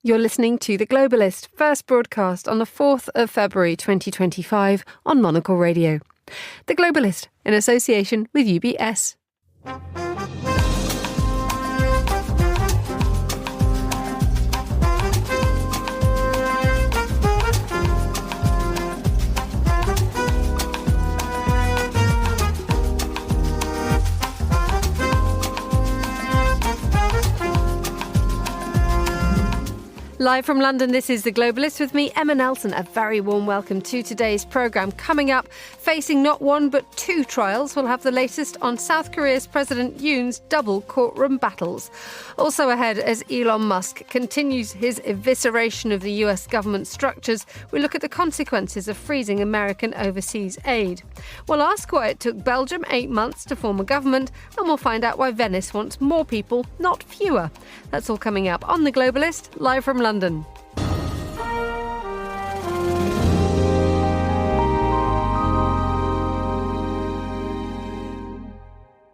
You're listening to The Globalist, first broadcast on the 4th of February 2025 on Monocle Radio. The Globalist, in association with UBS. Live from London, this is The Globalist with me, Emma Nelson. A very warm welcome to today's programme. Coming up, facing not one but two trials, we'll have the latest on South Korea's President Yoon's double courtroom battles. Also ahead, as Elon Musk continues his evisceration of the US government structures, we look at the consequences of freezing American overseas aid. We'll ask why it took Belgium 8 months to form a government, and we'll find out why Venice wants more people, not fewer. That's all coming up on The Globalist, live from London.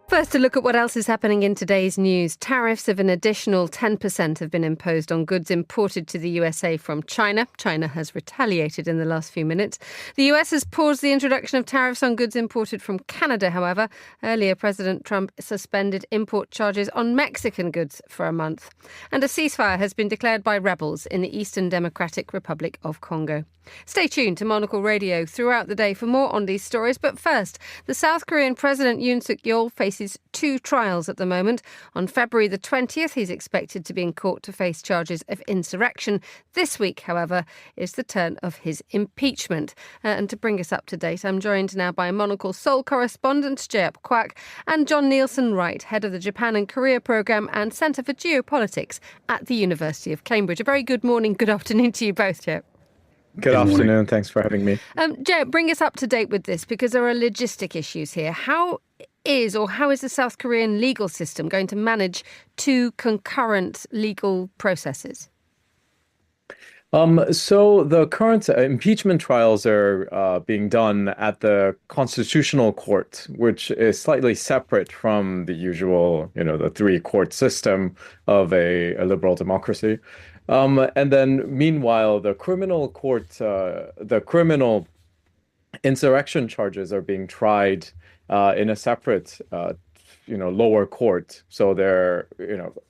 First, a look at what else is happening in today's news. Tariffs of an additional 10% have been imposed on goods imported to the USA from China. China has retaliated in the last few minutes. The US has paused the introduction of tariffs on goods imported from Canada, however. Earlier, President Trump suspended import charges on Mexican goods for a month. And a ceasefire has been declared by rebels in the Eastern Democratic Republic of Congo. Stay tuned to Monocle Radio throughout the day for more on these stories. But first, the South Korean President Yoon Suk Yeol faces two trials at the moment. On February the 20th, he's expected to be in court to face charges of insurrection. This week, however, is the turn of his impeachment. And to bring us up to date, I'm joined now by Monocle Seoul correspondent Jeyup S Kwaak and John Nilsson-Wright, head of the Japan and Korea programme and Centre for Geopolitics at the University of Cambridge. A very good morning, good afternoon to you both, Jeyup. Good afternoon. Thanks for having me. Jeyup, bring us up to date with this, because there are logistic issues here. How is the South Korean legal system going to manage two concurrent legal processes? So the current impeachment trials are being done at the Constitutional Court, which is slightly separate from the usual, the three-court system of a liberal democracy. And then, meanwhile, the criminal court, the criminal insurrection charges are being tried in a separate, lower court. So they're,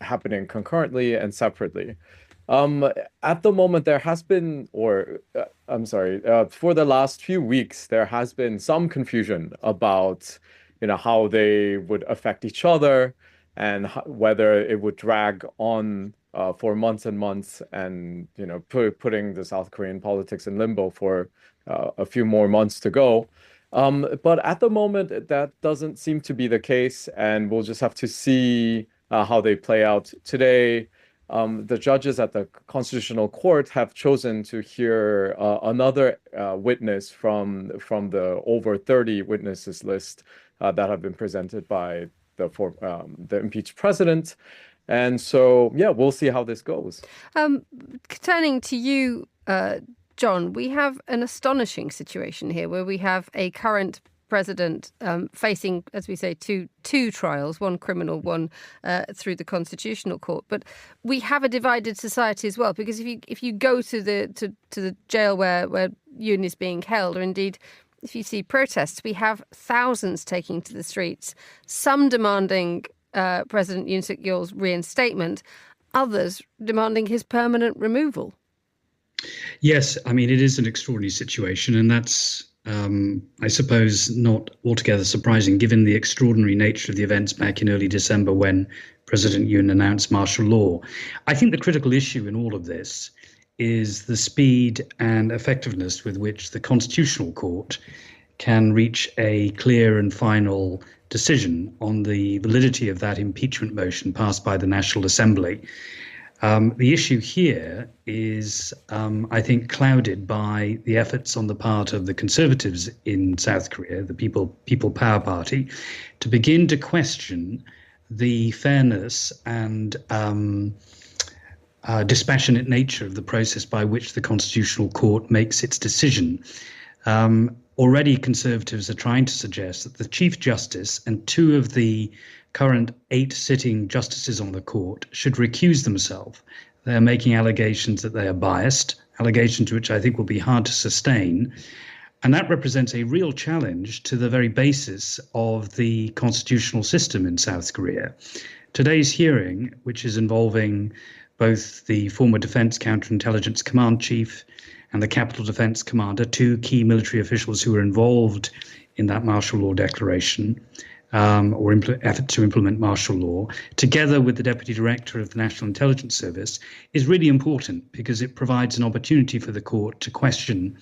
happening concurrently and separately. At the moment, there has been, for the last few weeks, there has been some confusion about, how they would affect each other and whether it would drag on for months and months, and putting the South Korean politics in limbo for a few more months to go. But at the moment, that doesn't seem to be the case, and we'll just have to see how they play out. Today, the judges at the Constitutional Court have chosen to hear another witness from the over 30 witnesses list that have been presented by the impeached president. And so, we'll see how this goes. Turning to you, John, we have an astonishing situation here where we have a current president facing, as we say, two trials, one criminal, one through the Constitutional Court. But we have a divided society as well, because if you go to the jail where Yoon is being held, or indeed if you see protests, we have thousands taking to the streets, some demanding President Yoon Suk Yeol's reinstatement, others demanding his permanent removal. Yes, I mean, it is an extraordinary situation, and that's, I suppose, not altogether surprising given the extraordinary nature of the events back in early December when President Yoon announced martial law. I think the critical issue in all of this is the speed and effectiveness with which the Constitutional Court can reach a clear and final decision on the validity of that impeachment motion passed by the National Assembly. The issue here is, I think, clouded by the efforts on the part of the Conservatives in South Korea, the People Power Party, to begin to question the fairness and dispassionate nature of the process by which the Constitutional Court makes its decision. Already Conservatives are trying to suggest that the Chief Justice and two of the current 8 sitting justices on the court should recuse themselves They are making allegations that they are biased, allegations which I think will be hard to sustain. And that represents a real challenge to the very basis of the constitutional system in South Korea. Today's hearing, which is involving both the former Defense Counterintelligence Command Chief and the Capital Defense Commander, two key military officials who were involved in that martial law declaration, or effort to implement martial law, together with the Deputy Director of the National Intelligence Service, is really important because it provides an opportunity for the court to question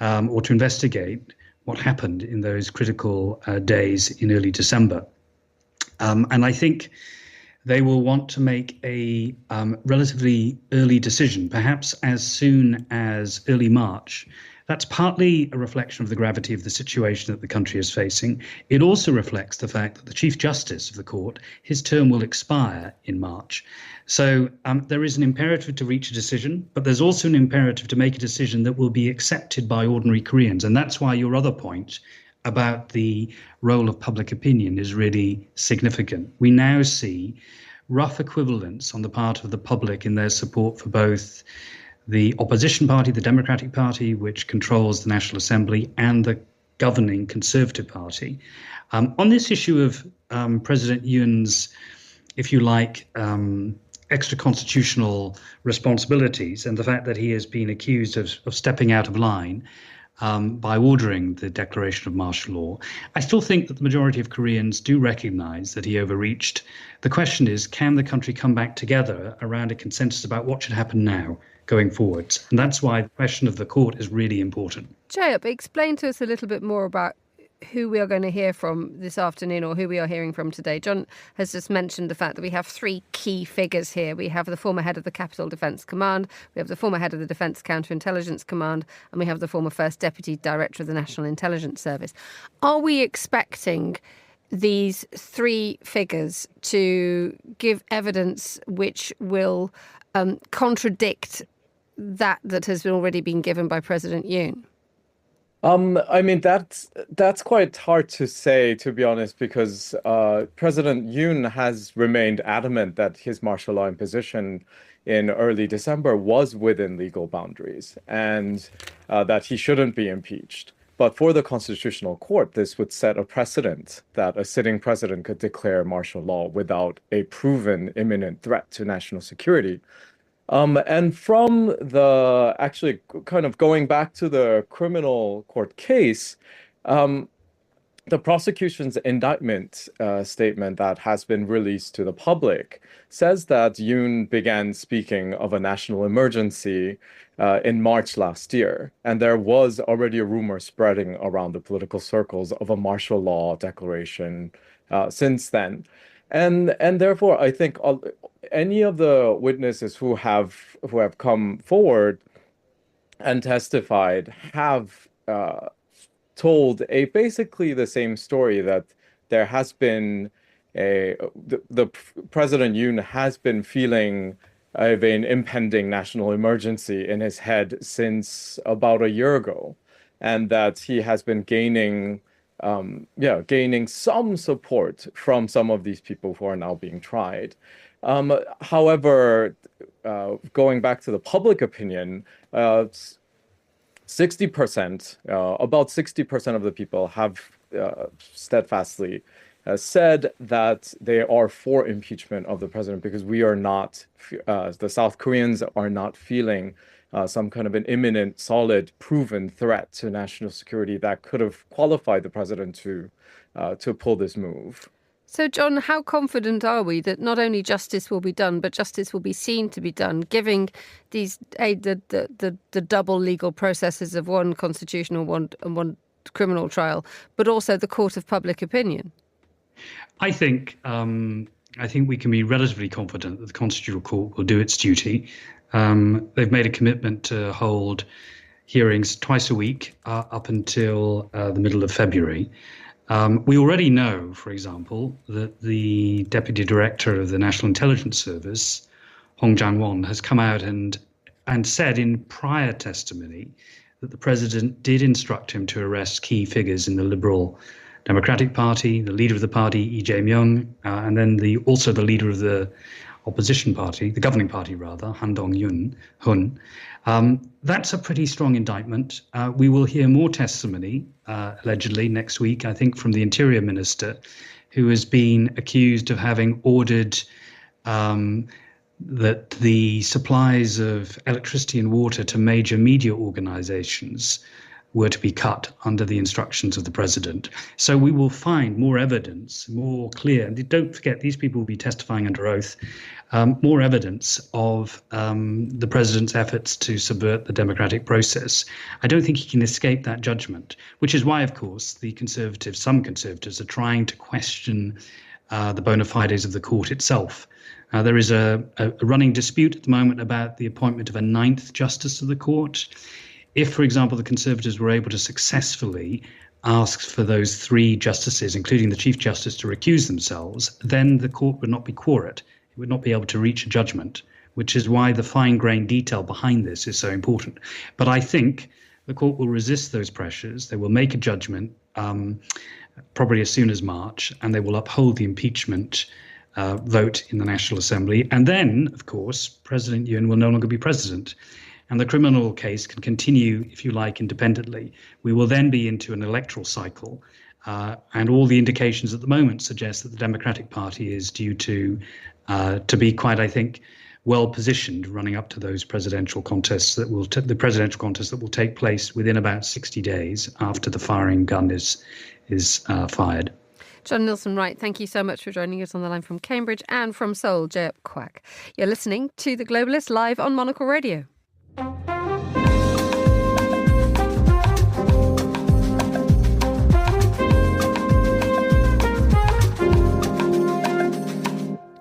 or to investigate what happened in those critical days in early December. And I think they will want to make a relatively early decision, perhaps as soon as early March. That's partly a reflection of the gravity of the situation that the country is facing. It also reflects the fact that the Chief Justice of the court, his term will expire in March. So there is an imperative to reach a decision, but there's also an imperative to make a decision that will be accepted by ordinary Koreans. And that's why your other point about the role of public opinion is really significant. We now see rough equivalence on the part of the public in their support for both the opposition party, the Democratic Party, which controls the National Assembly, and the governing Conservative Party. On this issue of President Yoon's, if you like, extra constitutional responsibilities and the fact that he has been accused of stepping out of line by ordering the declaration of martial law, I still think that the majority of Koreans do recognize that he overreached. The question is, can the country come back together around a consensus about what should happen now going forwards? And that's why the question of the court is really important. Jeyup, explain to us a little bit more about who we are going to hear from this afternoon, or who we are hearing from today. John has just mentioned the fact that we have three key figures here. We have the former head of the Capital Defense Command, we have the former head of the Defense Counterintelligence Command, and we have the former First Deputy Director of the National Intelligence Service. Are we expecting these three figures to give evidence which will contradict that has already been given by President Yoon? I mean, that's quite hard to say, to be honest, because President Yoon has remained adamant that his martial law imposition in early December was within legal boundaries and that he shouldn't be impeached. But for the Constitutional Court, this would set a precedent that a sitting president could declare martial law without a proven imminent threat to national security. And from the actually kind of going back to the criminal court case, the prosecution's indictment statement that has been released to the public says that Yoon began speaking of a national emergency in March last year. And there was already a rumor spreading around the political circles of a martial law declaration since then. And therefore, I think any of the witnesses who have come forward and testified have told basically the same story, that there has been the President Yoon has been feeling of an impending national emergency in his head since about a year ago, and that he has been gaining some support from some of these people who are now being tried. However, going back to the public opinion, 60%, about 60% of the people have steadfastly said that they are for impeachment of the president, because we are not, the South Koreans are not feeling some kind of an imminent, solid, proven threat to national security that could have qualified the president to pull this move. So, John, how confident are we that not only justice will be done, but justice will be seen to be done, giving these the double legal processes of one constitutional and one criminal trial, but also the court of public opinion? I think we can be relatively confident that the Constitutional Court will do its duty. They've made a commitment to hold hearings twice a week up until the middle of February. We already know, for example, that the Deputy Director of the National Intelligence Service, Hong Jang-won, has come out and said in prior testimony that the president did instruct him to arrest key figures in the Liberal Democratic Party, the leader of the party, Lee Jae-myung, and then also the leader of the opposition party, the governing party rather, Han Dong-Hun. That's a pretty strong indictment. We will hear more testimony, allegedly, next week, I think, from the Interior Minister, who has been accused of having ordered that the supplies of electricity and water to major media organizations were to be cut under the instructions of the president. So we will find more evidence, more clear, and don't forget, these people will be testifying under oath, more evidence of the president's efforts to subvert the democratic process. I don't think he can escape that judgment, which is why, of course, some conservatives are trying to question the bona fides of the court itself. There is a running dispute at the moment about the appointment of a ninth justice of the court. If, for example, the Conservatives were able to successfully ask for those three justices, including the Chief Justice, to recuse themselves, then the court would not be quorate. It would not be able to reach a judgment, which is why the fine-grained detail behind this is so important. But I think the court will resist those pressures. They will make a judgment probably as soon as March, and they will uphold the impeachment vote in the National Assembly. And then, of course, President Yoon will no longer be president. And the criminal case can continue, if you like, independently. We will then be into an electoral cycle. And all the indications at the moment suggest that the Democratic Party is due to be quite, I think, well positioned running up to those presidential contests that will take place within about 60 days after the firing gun is fired. John Nilsson-Wright, thank you so much for joining us on the line from Cambridge and from Seoul, Jeyup S Kwaak. You're listening to The Globalist live on Monocle Radio.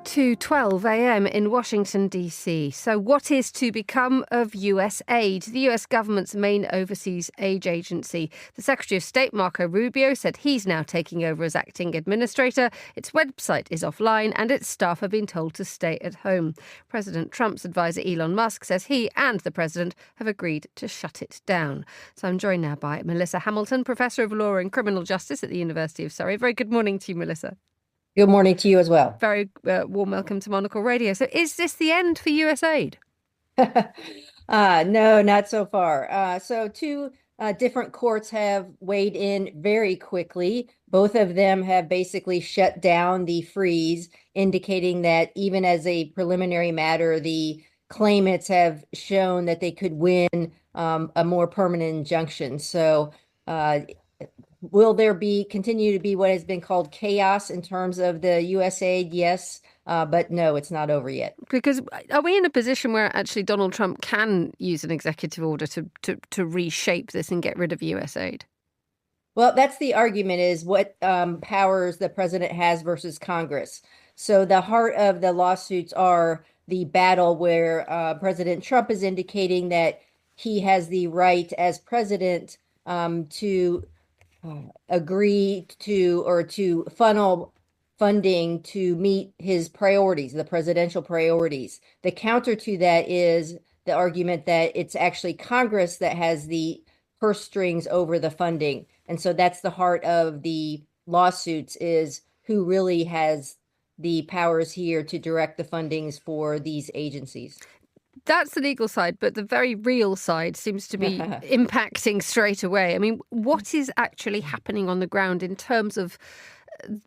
2:12 a.m. in Washington, D.C. So what is to become of USAID, the U.S. government's main overseas aid agency? The Secretary of State, Marco Rubio, said he's now taking over as acting administrator. Its website is offline and its staff have been told to stay at home. President Trump's advisor, Elon Musk, says he and the president have agreed to shut it down. So I'm joined now by Melissa Hamilton, Professor of Law and Criminal Justice at the University of Surrey. Very good morning to you, Melissa. Good morning to you as well. Very warm welcome to Monocle Radio. So is this the end for USAID? No, not so far. So two different courts have weighed in very quickly. Both of them have basically shut down the freeze, indicating that even as a preliminary matter, the claimants have shown that they could win a more permanent injunction. So will there continue to be what has been called chaos in terms of the USAID? Yes, but no, it's not over yet. Because are we in a position where actually Donald Trump can use an executive order to reshape this and get rid of USAID? Well, that's the argument, is what powers the president has versus Congress. So the heart of the lawsuits are the battle where President Trump is indicating that he has the right as president to agree to or to funnel funding to meet his priorities, the presidential priorities. The counter to that is the argument that it's actually Congress that has the purse strings over the funding. And so that's the heart of the lawsuits, is who really has the powers here to direct the fundings for these agencies. That's the legal side, but the very real side seems to be impacting straight away. I mean, what is actually happening on the ground in terms of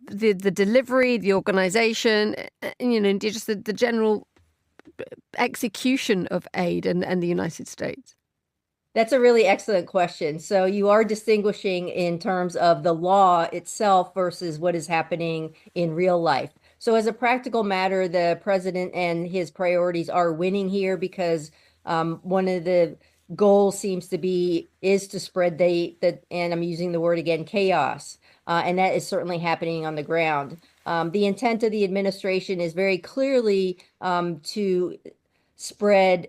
the delivery, the organisation, just the general execution of aid and the United States? That's a really excellent question. So you are distinguishing in terms of the law itself versus what is happening in real life. So as a practical matter, the president and his priorities are winning here because one of the goals seems to be is to spread and I'm using the word again, chaos. And that is certainly happening on the ground. The intent of the administration is very clearly to spread,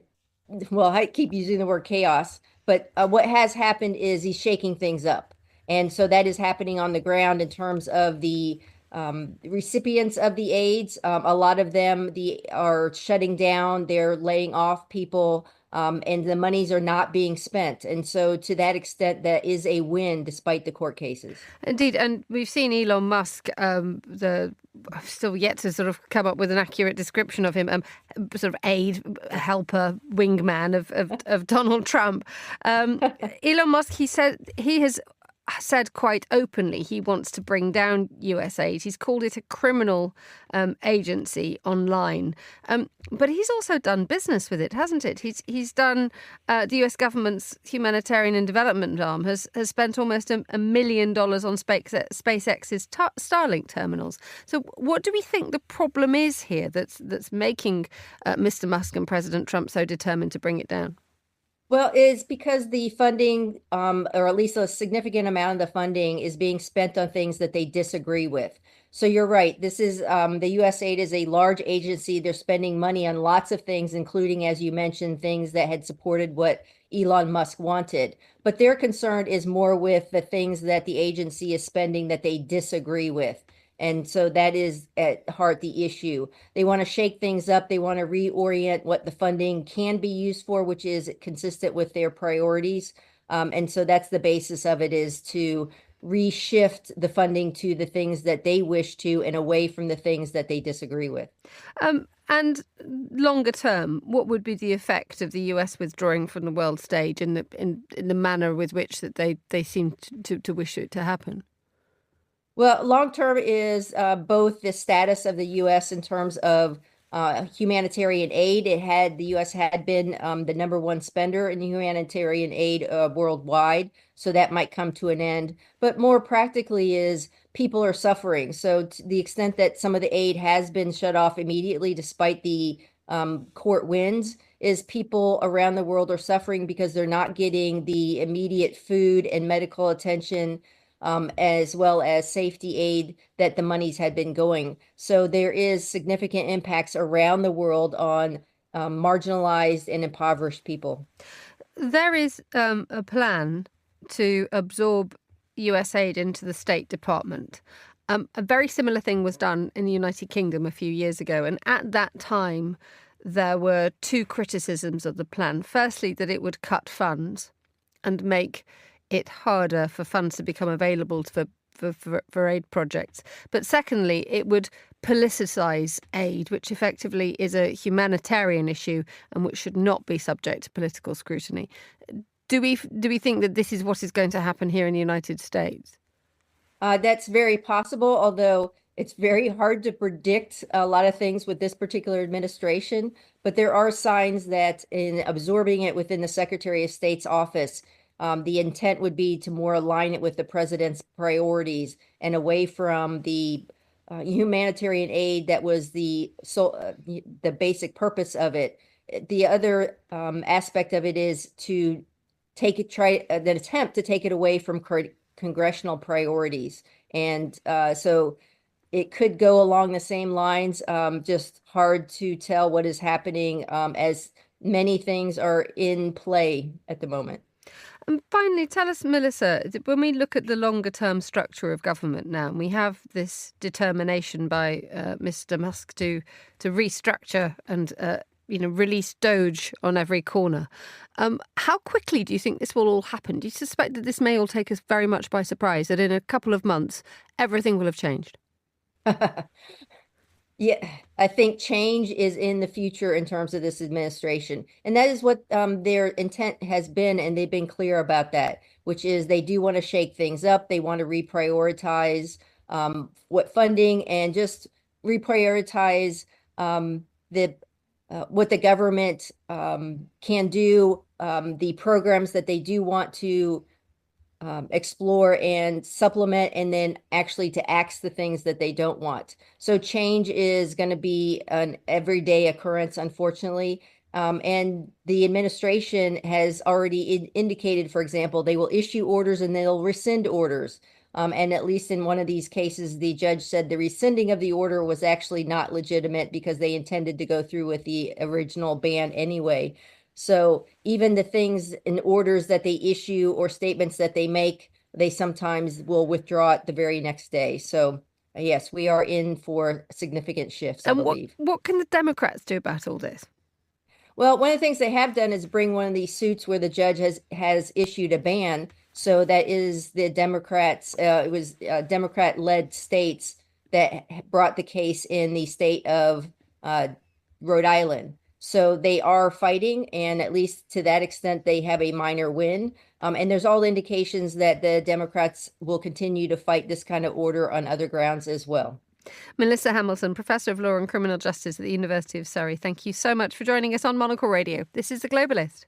well, I keep using the word chaos, but what has happened is he's shaking things up. And so that is happening on the ground in terms of the recipients of the aids. A lot of them are shutting down, they're laying off people. and the monies are not being spent. And so to that extent, that is a win despite the court cases. Indeed. And we've seen Elon Musk, I've still yet to sort of come up with an accurate description of him, sort of aide, helper, wingman of Donald Trump. Elon Musk, he has said quite openly he wants to bring down USAID. He's called it a criminal agency online. But he's also done business with it, hasn't it? He's done, the US government's humanitarian and development arm has spent almost $1 million on SpaceX's Starlink terminals. So what do we think the problem is here that's making Mr. Musk and President Trump so determined to bring it down? Well, it's because the funding, or at least a significant amount of the funding, is being spent on things that they disagree with. So you're right. This is the USAID is a large agency. They're spending money on lots of things, including, as you mentioned, things that had supported what Elon Musk wanted. But their concern is more with the things that the agency is spending that they disagree with. And so that is at heart the issue. They want to shake things up. They want to reorient what the funding can be used for, which is consistent with their priorities. And so that's the basis of it, is to reshift the funding to the things that they wish to and away from the things that they disagree with. And longer term, what would be the effect of the US withdrawing from the world stage in the manner with which that they seem to wish it to happen? Well, long term is both the status of the U.S. in terms of humanitarian aid. The U.S. had been the number one spender in humanitarian aid worldwide, so that might come to an end. But more practically is people are suffering. So to the extent that some of the aid has been shut off immediately, despite the court wins, is people around the world are suffering because they're not getting the immediate food and medical attention, as well as safety aid that the monies had been going. So there is significant impacts around the world on marginalized and impoverished people. There is a plan to absorb USAID into the State Department. A very similar thing was done in the United Kingdom a few years ago. And at that time, there were two criticisms of the plan. Firstly, that it would cut funds and make it harder for funds to become available for aid projects. But secondly, it would politicize aid, which effectively is a humanitarian issue and which should not be subject to political scrutiny. Do we think that this is what is going to happen here in the United States? That's very possible, although it's very hard to predict a lot of things with this particular administration. But there are signs that in absorbing it within the Secretary of State's office, the intent would be to more align it with the president's priorities and away from the humanitarian aid that was the basic purpose of it. The other aspect of it is to attempt to take it away from congressional priorities. And so it could go along the same lines, just hard to tell what is happening, as many things are in play at the moment. And finally, tell us, Melissa, when we look at the longer term structure of government now, and we have this determination by Mr. Musk to restructure and release Doge on every corner. How quickly do you think this will all happen? Do you suspect that this may all take us very much by surprise, that in a couple of months, everything will have changed? Yeah, I think change is in the future in terms of this administration. And that is what their intent has been. And they've been clear about that, which is they do want to shake things up. They want to reprioritize what funding and just reprioritize what the government can do, the programs that they do want to explore and supplement, and then actually to axe the things that they don't want. So change is going to be an everyday occurrence, unfortunately. And the administration has already indicated, for example, they will issue orders and they'll rescind orders. And at least in one of these cases, the judge said the rescinding of the order was actually not legitimate because they intended to go through with the original ban anyway. So even the things and orders that they issue or statements that they make, they sometimes will withdraw it the very next day. So yes, we are in for significant shifts, I believe. What can the Democrats do about all this? Well, one of the things they have done is bring one of these suits where the judge has issued a ban. So that is the Democrats. It was Democrat-led states that brought the case in the state of Rhode Island. So they are fighting, and at least to that extent, they have a minor win. And there's all indications that the Democrats will continue to fight this kind of order on other grounds as well. Melissa Hamilton, Professor of Law and Criminal Justice at the University of Surrey, thank you so much for joining us on Monocle Radio. This is The Globalist.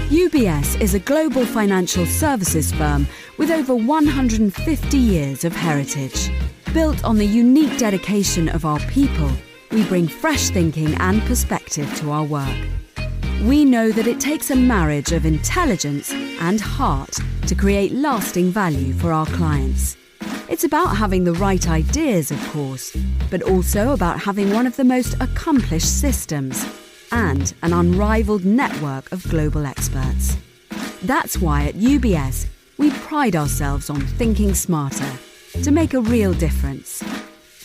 UBS is a global financial services firm with over 150 years of heritage. Built on the unique dedication of our people, we bring fresh thinking and perspective to our work. We know that it takes a marriage of intelligence and heart to create lasting value for our clients. It's about having the right ideas, of course, but also about having one of the most accomplished systems and an unrivaled network of global experts. That's why at UBS, we pride ourselves on thinking smarter to make a real difference.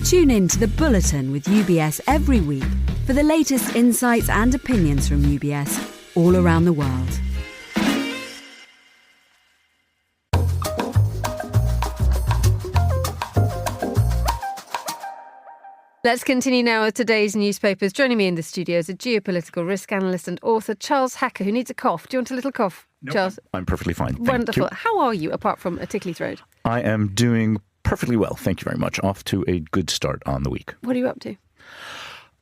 Tune in to The Bulletin with UBS every week for the latest insights and opinions from UBS all around the world. Let's continue now with today's newspapers. Joining me in the studio is a geopolitical risk analyst and author, Charles Hacker, who needs a cough. Do you want a little cough, Nope, Charles? I'm perfectly fine. Wonderful. Thank you. How are you, apart from a tickly throat? I am doing perfectly well. Thank you very much. Off to a good start on the week. What are you up to?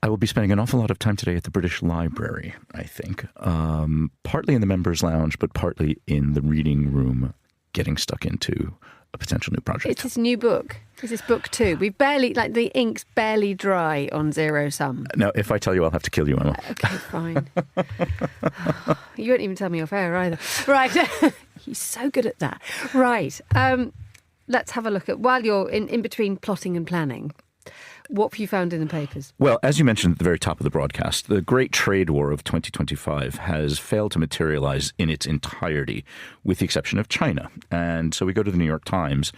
I will be spending an awful lot of time today at the British Library, I think. Partly in the members' lounge, but partly in the reading room, getting stuck into a potential new project. It's his new book. This is book 2. We've barely, the ink's barely dry on Zero Sum. Now, if I tell you, I'll have to kill you, Emma. Okay, fine. You won't even tell me off air either. Right. He's so good at that. Right. Let's have a look at, while you're in between plotting and planning, what have you found in the papers? Well, as you mentioned at the very top of the broadcast, the great trade war of 2025 has failed to materialize in its entirety, with the exception of China. And so we go to the New York Times,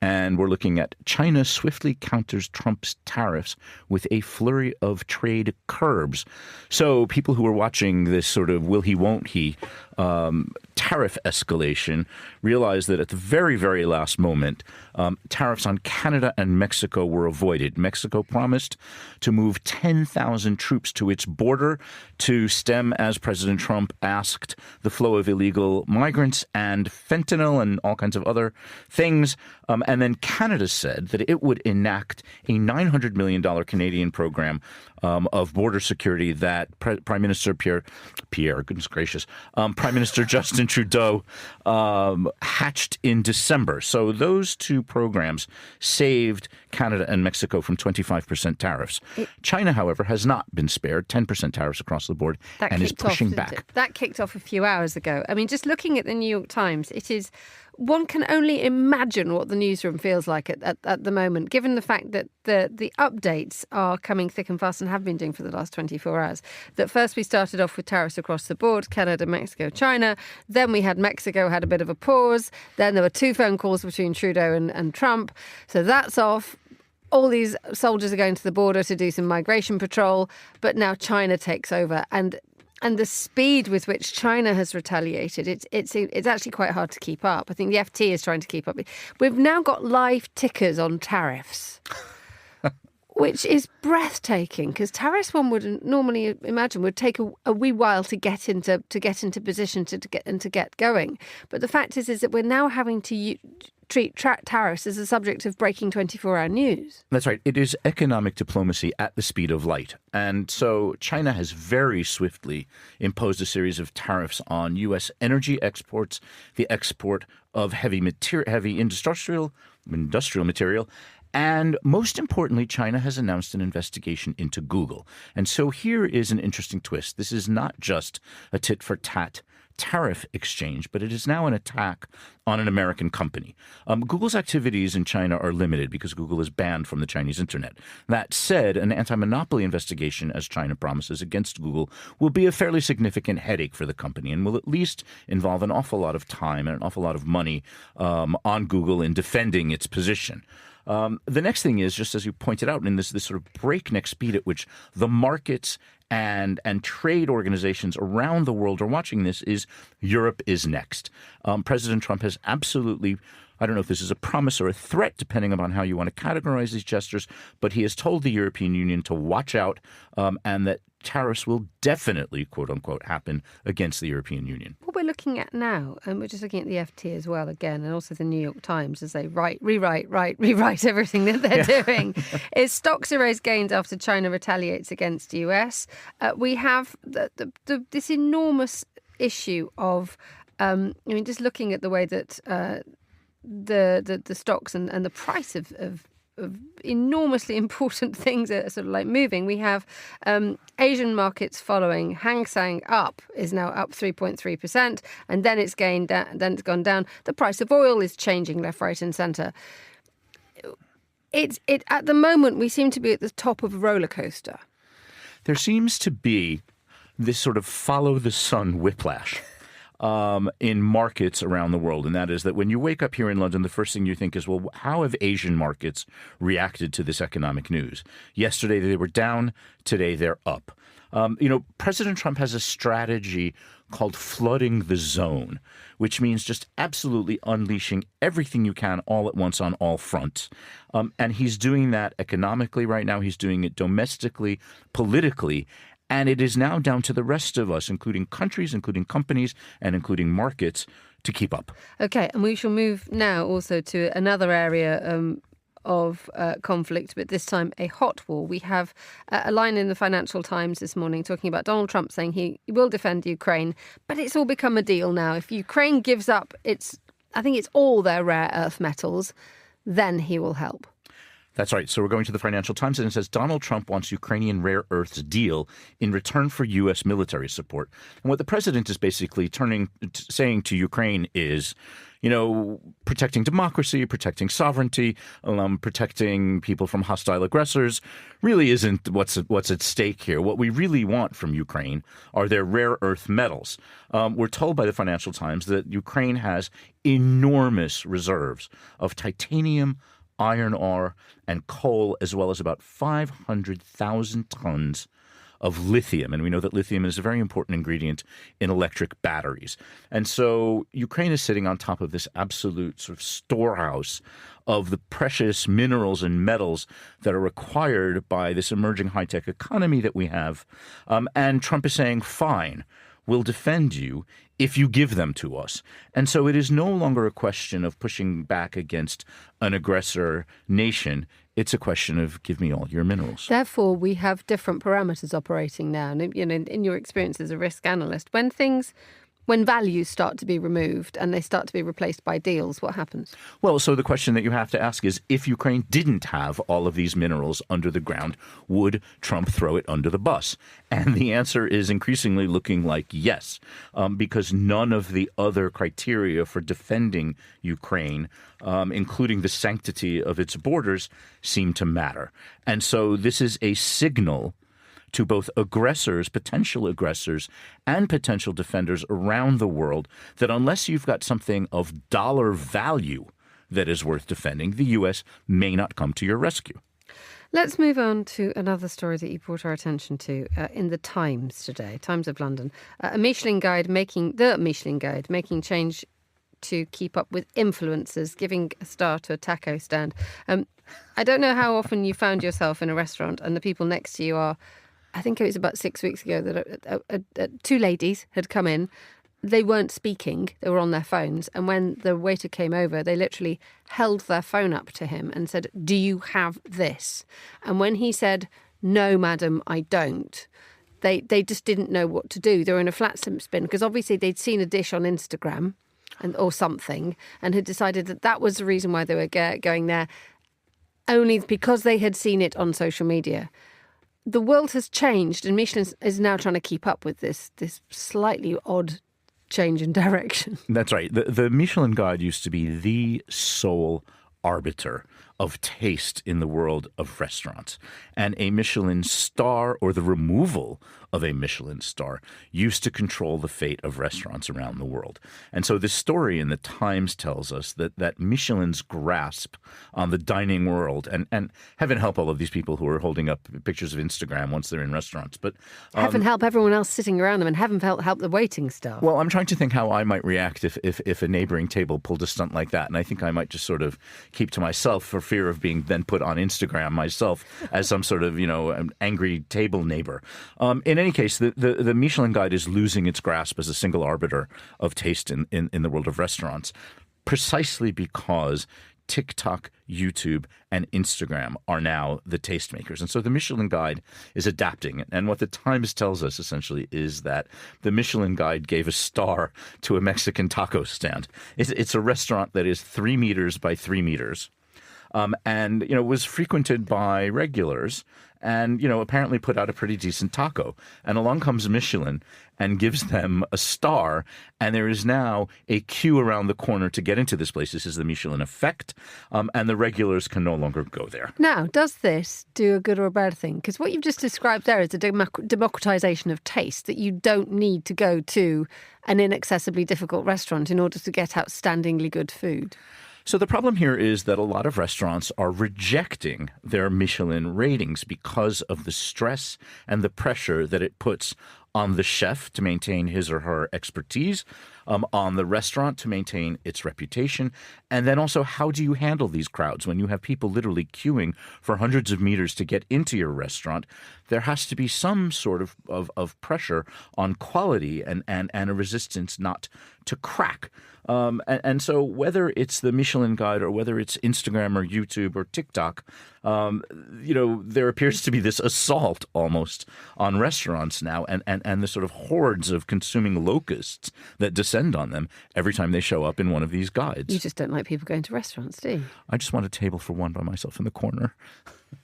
and we're looking at China swiftly counters Trump's tariffs with a flurry of trade curbs. So people who are watching this sort of will he, won't he tariff escalation realize that at the very, very last moment, tariffs on Canada and Mexico were avoided. Mexico promised to move 10,000 troops to its border to stem, as President Trump asked, the flow of illegal migrants and fentanyl and all kinds of other things. And then Canada said that it would enact a $900 million Canadian program of border security that Prime Minister goodness gracious, Prime Minister Justin Trudeau hatched in December. So those two programs saved Canada and Mexico from 25% tariffs. China, however, has not been spared 10% tariffs across the board and is pushing back. That kicked off a few hours ago. I mean, just looking at the New York Times, it is... One can only imagine what the newsroom feels like at the moment, given the fact that the updates are coming thick and fast and have been doing for the last 24 hours. That first we started off with tariffs across the board, Canada, Mexico, China. Then we had Mexico had a bit of a pause. Then there were 2 phone calls between Trudeau and Trump. So that's off. All these soldiers are going to the border to do some migration patrol. But now China takes over. And the speed with which China has retaliated, it's actually quite hard to keep up. I think the FT is trying to keep up. We've now got live tickers on tariffs, which is breathtaking, because tariffs, one would normally imagine, would take a wee while to get into position to get going. But the fact is that we're now having to treat tariffs as a subject of breaking 24-hour news. That's right. It is economic diplomacy at the speed of light. And so China has very swiftly imposed a series of tariffs on U.S. energy exports, the export of heavy industrial material. And most importantly, China has announced an investigation into Google. And so here is an interesting twist. This is not just a tit-for-tat tariff exchange, but it is now an attack on an American company. Google's activities in China are limited because Google is banned from the Chinese internet. That said, an anti-monopoly investigation, as China promises, against Google will be a fairly significant headache for the company and will at least involve an awful lot of time and an awful lot of money on Google in defending its position. The next thing is, just as you pointed out, in this sort of breakneck speed at which the markets and trade organizations around the world are watching this, is Europe is next. President Trump has absolutely, I don't know if this is a promise or a threat, depending upon how you want to categorize these gestures, but he has told the European Union to watch out and that tariffs will definitely, quote unquote, happen against the European Union. What we're looking at now, and we're just looking at the FT as well again, and also the New York Times as they rewrite everything that they're doing, is stocks erase gains after China retaliates against the US. We have this enormous issue of, just looking at the way that the stocks and the price of enormously important things are sort of like moving. We have Asian markets following. Hang Seng is now up 3.3%, and then it's gone down. The price of oil is changing left, right, and centre. It at the moment we seem to be at the top of a roller coaster. There seems to be this sort of follow the sun whiplash in markets around the world. And that is that when you wake up here in London, the first thing you think is, well, how have Asian markets reacted to this economic news? Yesterday they were down. Today they're up. President Trump has a strategy called flooding the zone, which means just absolutely unleashing everything you can all at once on all fronts. And he's doing that economically right now. He's doing it domestically, politically. And it is now down to the rest of us, including countries, including companies, and including markets, to keep up. Okay, and we shall move now also to another area of conflict, but this time a hot war. We have a line in the Financial Times this morning talking about Donald Trump saying he will defend Ukraine, but it's all become a deal now. If Ukraine gives up I think it's all their rare earth metals, then he will help. That's right. So we're going to the Financial Times, and it says Donald Trump wants Ukrainian rare earths deal in return for U.S. military support. And what the president is basically saying to Ukraine is, protecting democracy, protecting sovereignty, protecting people from hostile aggressors really isn't what's at stake here. What we really want from Ukraine are their rare earth metals. We're told by the Financial Times that Ukraine has enormous reserves of titanium, iron ore, and coal, as well as about 500,000 tons of lithium. And we know that lithium is a very important ingredient in electric batteries. And so Ukraine is sitting on top of this absolute sort of storehouse of the precious minerals and metals that are required by this emerging high-tech economy that we have. And Trump is saying, fine, we'll defend you if you give them to us. And so it is no longer a question of pushing back against an aggressor nation. It's a question of give me all your minerals. Therefore, we have different parameters operating now. And, in your experience as a risk analyst, when values start to be removed and they start to be replaced by deals, what happens? Well, so the question that you have to ask is, if Ukraine didn't have all of these minerals under the ground, would Trump throw it under the bus? And the answer is increasingly looking like yes, because none of the other criteria for defending Ukraine, including the sanctity of its borders, seem to matter. And so this is a signal to both aggressors, potential aggressors, and potential defenders around the world that unless you've got something of dollar value that is worth defending, the U.S. may not come to your rescue. Let's move on to another story that you brought our attention to in the Times today, Times of London. The Michelin Guide making change to keep up with influencers, giving a star to a taco stand. I don't know how often you found yourself in a restaurant and the people next to you are, I think it was about 6 weeks ago that two ladies had come in. They weren't speaking. They were on their phones. And when the waiter came over, they literally held their phone up to him and said, "Do you have this?" And when he said, "No, madam, I don't," they just didn't know what to do. They were in a flat spin because obviously they'd seen a dish on Instagram or something and had decided that was the reason why they were going there, only because they had seen it on social media. The world has changed, and Michelin is now trying to keep up with this slightly odd change in direction. That's right. The Michelin Guide used to be the sole arbiter of taste in the world of restaurants. And a Michelin star, or the removal of a Michelin star, used to control the fate of restaurants around the world. And so this story in the Times tells us that Michelin's grasp on the dining world, and heaven help all of these people who are holding up pictures of Instagram once they're in restaurants, but heaven help everyone else sitting around them, and heaven help the waiting staff. Well, I'm trying to think how I might react if a neighboring table pulled a stunt like that, and I think I might just sort of keep to myself for fear of being then put on Instagram myself as some sort of, an angry table neighbor. In any case, the Michelin Guide is losing its grasp as a single arbiter of taste in the world of restaurants, precisely because TikTok, YouTube, and Instagram are now the tastemakers. And so the Michelin Guide is adapting. And what the Times tells us essentially is that the Michelin Guide gave a star to a Mexican taco stand. It's a restaurant that is 3 meters by 3 meters. And was frequented by regulars and, apparently put out a pretty decent taco. And along comes Michelin and gives them a star. And there is now a queue around the corner to get into this place. This is the Michelin effect. And the regulars can no longer go there. Now, does this do a good or a bad thing? Because what you've just described there is a democratization of taste, that you don't need to go to an inaccessibly difficult restaurant in order to get outstandingly good food. So the problem here is that a lot of restaurants are rejecting their Michelin ratings because of the stress and the pressure that it puts on the chef to maintain his or her expertise, on the restaurant to maintain its reputation, and then also how do you handle these crowds when you have people literally queuing for hundreds of meters to get into your restaurant? There has to be some sort of pressure on quality and a resistance not to crack. And so whether it's the Michelin Guide or whether it's Instagram or YouTube or TikTok, there appears to be this assault almost on restaurants now and the sort of hordes of consuming locusts that descend on them every time they show up in one of these guides. You just don't like people going to restaurants, do you? I just want a table for one by myself in the corner.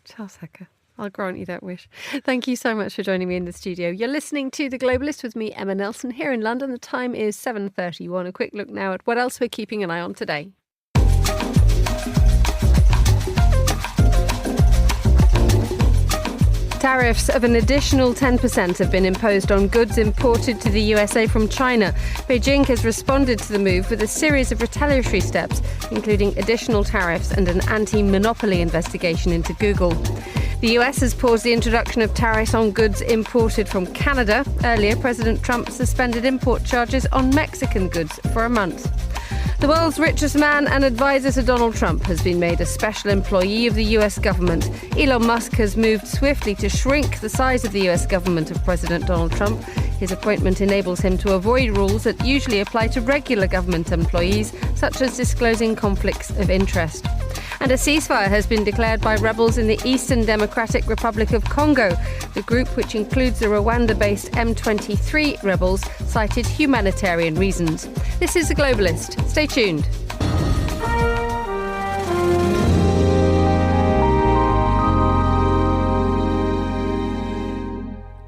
Charles Hecker, I'll grant you that wish. Thank you so much for joining me in the studio. You're listening to The Globalist with me, Emma Nelson, here in London. The time is 7:31. A quick look now at what else we're keeping an eye on today. Tariffs of an additional 10% have been imposed on goods imported to the USA from China. Beijing has responded to the move with a series of retaliatory steps, including additional tariffs and an anti-monopoly investigation into Google. The US has paused the introduction of tariffs on goods imported from Canada. Earlier, President Trump suspended import charges on Mexican goods for a month. The world's richest man and advisor to Donald Trump has been made a special employee of the US government. Elon Musk has moved swiftly to shrink the size of the US government of President Donald Trump. His appointment enables him to avoid rules that usually apply to regular government employees, such as disclosing conflicts of interest. And a ceasefire has been declared by rebels in the Eastern Democratic Republic of Congo. The group, which includes the Rwanda-based M23 rebels, cited humanitarian reasons. This is The Globalist. Stay tuned.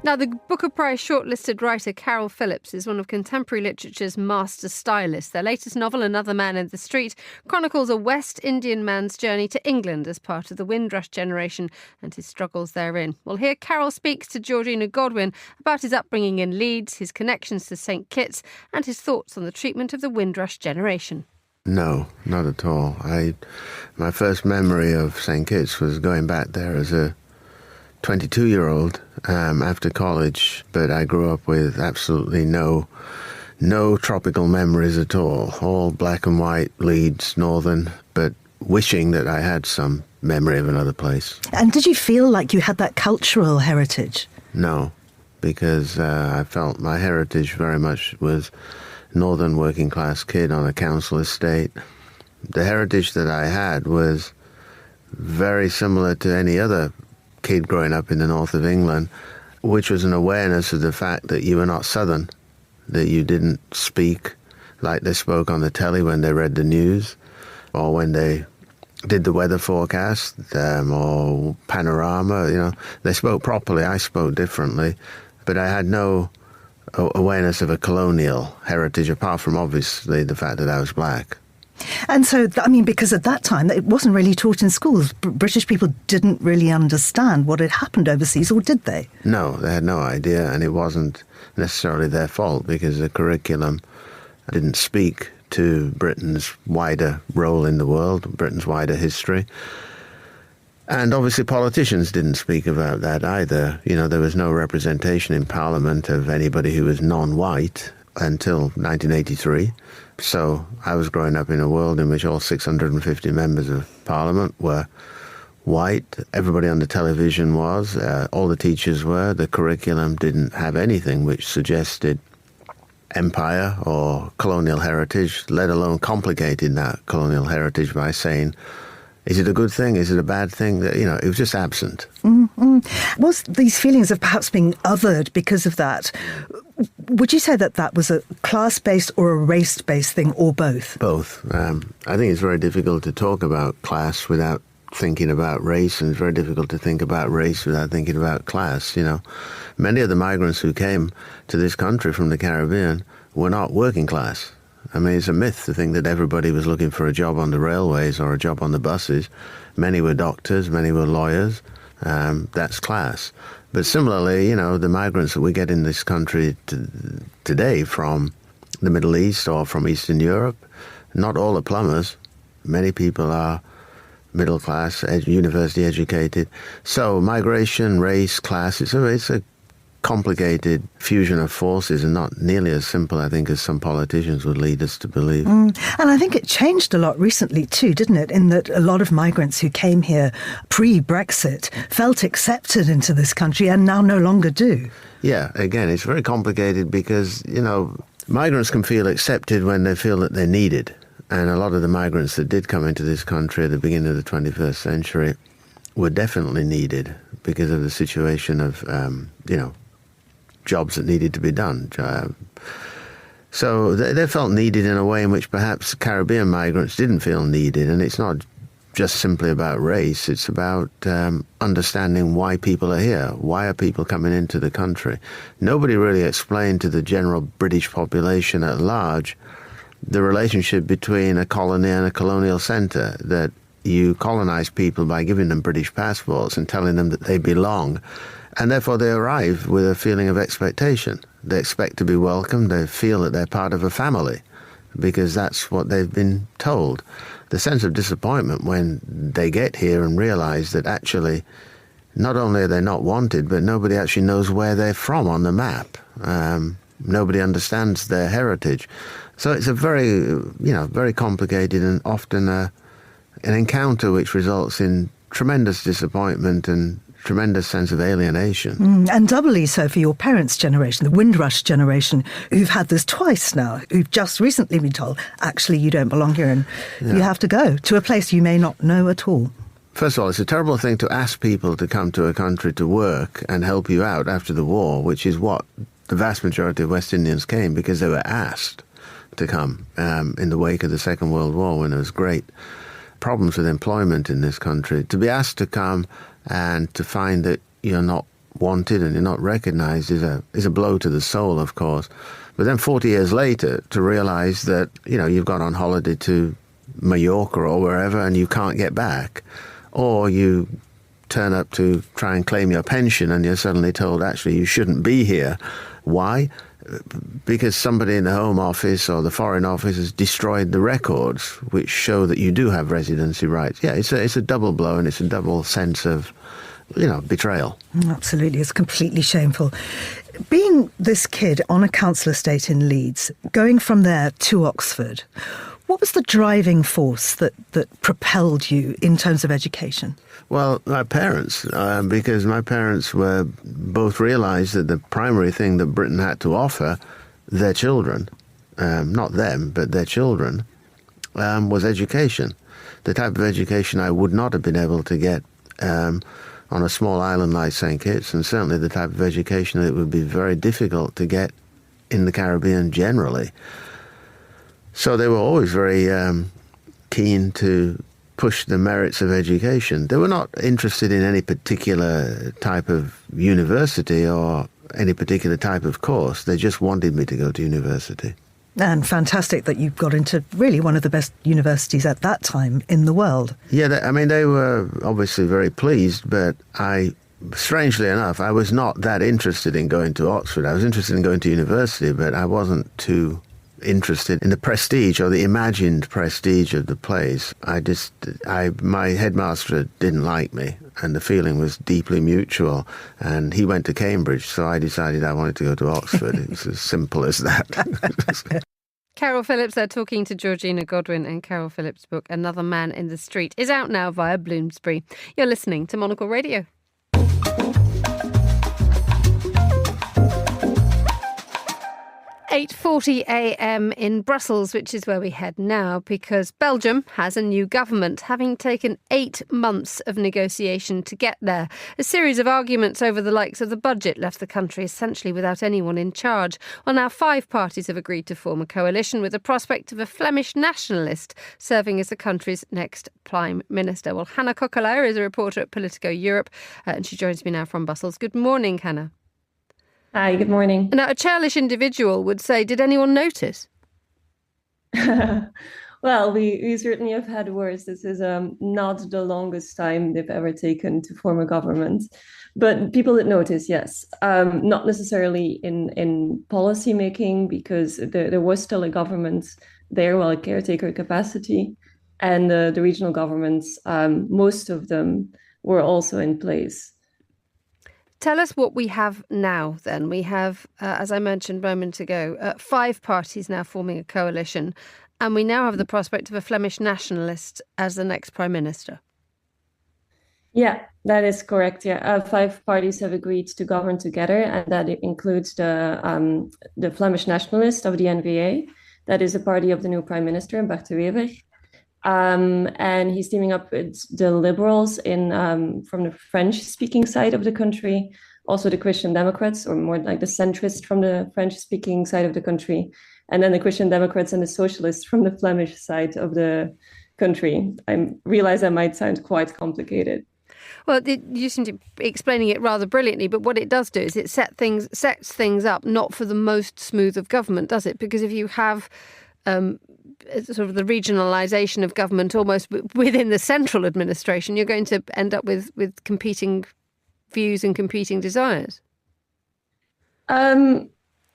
Now, the Booker Prize shortlisted writer Carol Phillips is one of contemporary literature's master stylists. Their latest novel, Another Man in the Street, chronicles a West Indian man's journey to England as part of the Windrush generation and his struggles therein. Well, here Carol speaks to Georgina Godwin about his upbringing in Leeds, his connections to St Kitts, and his thoughts on the treatment of the Windrush generation. No, not at all. My first memory of St Kitts was going back there as a 22-year-old after college, but I grew up with absolutely no tropical memories at all black and white, Leeds, northern, but wishing that I had some memory of another place. And did you feel like you had that cultural heritage? No, because I felt my heritage very much was northern working class kid on a council estate. The heritage that I had was very similar to any other kid growing up in the north of England, which was an awareness of the fact that you were not Southern, that you didn't speak like they spoke on the telly when they read the news or when they did the weather forecast or panorama. They spoke properly. I spoke differently, but I had no awareness of a colonial heritage apart from obviously the fact that I was black. And so, because at that time, it wasn't really taught in schools. British people didn't really understand what had happened overseas, or did they? No, they had no idea, and it wasn't necessarily their fault because the curriculum didn't speak to Britain's wider role in the world, Britain's wider history. And obviously politicians didn't speak about that either. There was no representation in Parliament of anybody who was non-white until 1983. So I was growing up in a world in which all 650 members of Parliament were white. Everybody on the television was. All the teachers were. The curriculum didn't have anything which suggested empire or colonial heritage, let alone complicated that colonial heritage by saying, is it a good thing? Is it a bad thing? It was just absent. Mm-hmm. Was these feelings of perhaps being othered because of that, would you say that that was a class-based or a race-based thing, or both? Both. I think it's very difficult to talk about class without thinking about race, and it's very difficult to think about race without thinking about class. Many of the migrants who came to this country from the Caribbean were not working class. It's a myth to think that everybody was looking for a job on the railways or a job on the buses. Many were doctors, many were lawyers. That's class. But similarly, the migrants that we get in this country today from the Middle East or from Eastern Europe, not all are plumbers. Many people are middle class, university educated. So migration, race, class, it's a complicated fusion of forces and not nearly as simple, I think, as some politicians would lead us to believe. And I think it changed a lot recently too, didn't it? In that a lot of migrants who came here pre-Brexit felt accepted into this country and now no longer do. Yeah, again, it's very complicated because, migrants can feel accepted when they feel that they're needed. And a lot of the migrants that did come into this country at the beginning of the 21st century were definitely needed because of the situation of, jobs that needed to be done. So they felt needed in a way in which perhaps Caribbean migrants didn't feel needed. And it's not just simply about race. It's about understanding why people are here. Why are people coming into the country? Nobody really explained to the general British population at large the relationship between a colony and a colonial centre, that you colonize people by giving them British passports and telling them that they belong. And therefore they arrive with a feeling of expectation. They expect to be welcomed. They feel that they're part of a family because that's what they've been told. The sense of disappointment when they get here and realize that actually not only are they not wanted, but nobody actually knows where they're from on the map. Nobody understands their heritage. So it's a very, very complicated and often an encounter which results in tremendous disappointment and tremendous sense of alienation. And doubly so for your parents' generation, the Windrush generation, who've had this twice now, who've just recently been told, actually, you don't belong here and you have to go to a place you may not know at all. First of all, it's a terrible thing to ask people to come to a country to work and help you out after the war, which is what the vast majority of West Indians came because they were asked to come in the wake of the Second World War when there was great problems with employment in this country. To be asked to come and to find that you're not wanted and you're not recognized is a blow to the soul, of course. But then 40 years later, to realize that, you've gone on holiday to Mallorca or wherever and you can't get back, or you turn up to try and claim your pension and you're suddenly told, actually, you shouldn't be here. Why? Because somebody in the Home Office or the Foreign Office has destroyed the records which show that you do have residency rights. Yeah, it's a double blow and it's a double sense of, betrayal. Absolutely, it's completely shameful. Being this kid on a council estate in Leeds, going from there to Oxford, what was the driving force that propelled you in terms of education? Well, my parents, because my parents were both realized that the primary thing that Britain had to offer their children, not them, but their children, was education. The type of education I would not have been able to get on a small island like St. Kitts, and certainly the type of education that would be very difficult to get in the Caribbean generally. So they were always very keen to push the merits of education. They were not interested in any particular type of university or any particular type of course. They just wanted me to go to university. And fantastic that you got into really one of the best universities at that time in the world. Yeah, they were obviously very pleased, but strangely enough, I was not that interested in going to Oxford. I was interested in going to university, but I wasn't too interested in the prestige or the imagined prestige of the place. My headmaster didn't like me, and the feeling was deeply mutual, and he went to Cambridge, so I decided I wanted to go to Oxford. It's as simple as that. Carol Phillips there talking to Georgina Godwin, and Carol Phillips' book Another Man in the Street is out now via Bloomsbury. You're listening to Monocle Radio. 8:40 a.m. in Brussels, which is where we head now, because Belgium has a new government, having taken 8 months of negotiation to get there. A series of arguments over the likes of the budget left the country essentially without anyone in charge. Well, now 5 parties have agreed to form a coalition with the prospect of a Flemish nationalist serving as the country's next Prime Minister. Well, Hannah Kokkelaar is a reporter at Politico Europe, and she joins me now from Brussels. Good morning, Hannah. Hi, good morning. Now, a churlish individual would say, did anyone notice? Well, we certainly have had worse. This is not the longest time they've ever taken to form a government. But people did notice, yes. Not necessarily in policy making, because there was still a government there, well, a caretaker capacity. And the regional governments, most of them were also in place. Tell us what we have now, then. We have, as I mentioned a moment ago, 5 parties now forming a coalition, and we now have the prospect of a Flemish nationalist as the next Prime Minister. Yeah, that is correct. Yeah, 5 parties have agreed to govern together, and that includes the Flemish nationalist of the N-VA. That is the party of the new Prime Minister, Bart de Wever. And he's teaming up with the Liberals from the French-speaking side of the country, also the Christian Democrats, or more like the centrists from the French-speaking side of the country, and then the Christian Democrats and the Socialists from the Flemish side of the country. I realize that might sound quite complicated. Well, you seem to be explaining it rather brilliantly, but what it does do is it sets things up not for the most smooth of government, does it? Because if you have sort of the regionalisation of government almost within the central administration, you're going to end up with competing views and competing desires.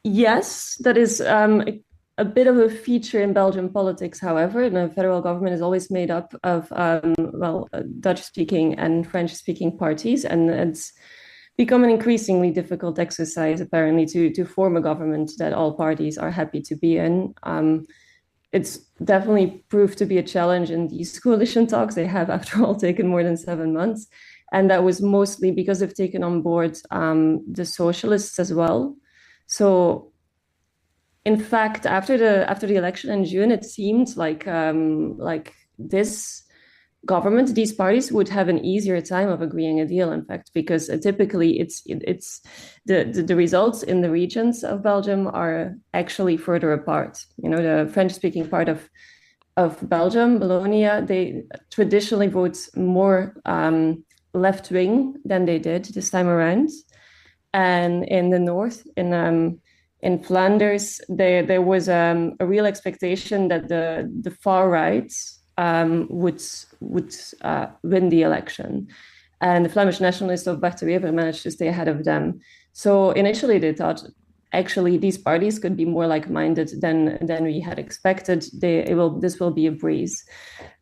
Yes, that is a bit of a feature in Belgian politics, however. The federal government is always made up of, Dutch-speaking and French-speaking parties, and it's become an increasingly difficult exercise, apparently, to form a government that all parties are happy to be in. It's definitely proved to be a challenge in these coalition talks. They have, after all, taken more than 7 months. And that was mostly because they've taken on board the socialists as well. So, in fact, after the election in June, it seemed like this government, these parties would have an easier time of agreeing a deal, in fact, because typically it's the results in the regions of Belgium are actually further apart. You know, the French-speaking part of Belgium, Wallonia, they traditionally vote more left-wing than they did this time around. And in the north, in Flanders, there was a real expectation that the far right would win the election, and the Flemish nationalists of Bart de Wever managed to stay ahead of them. So initially, they thought actually these parties could be more like-minded than we had expected. This will be a breeze.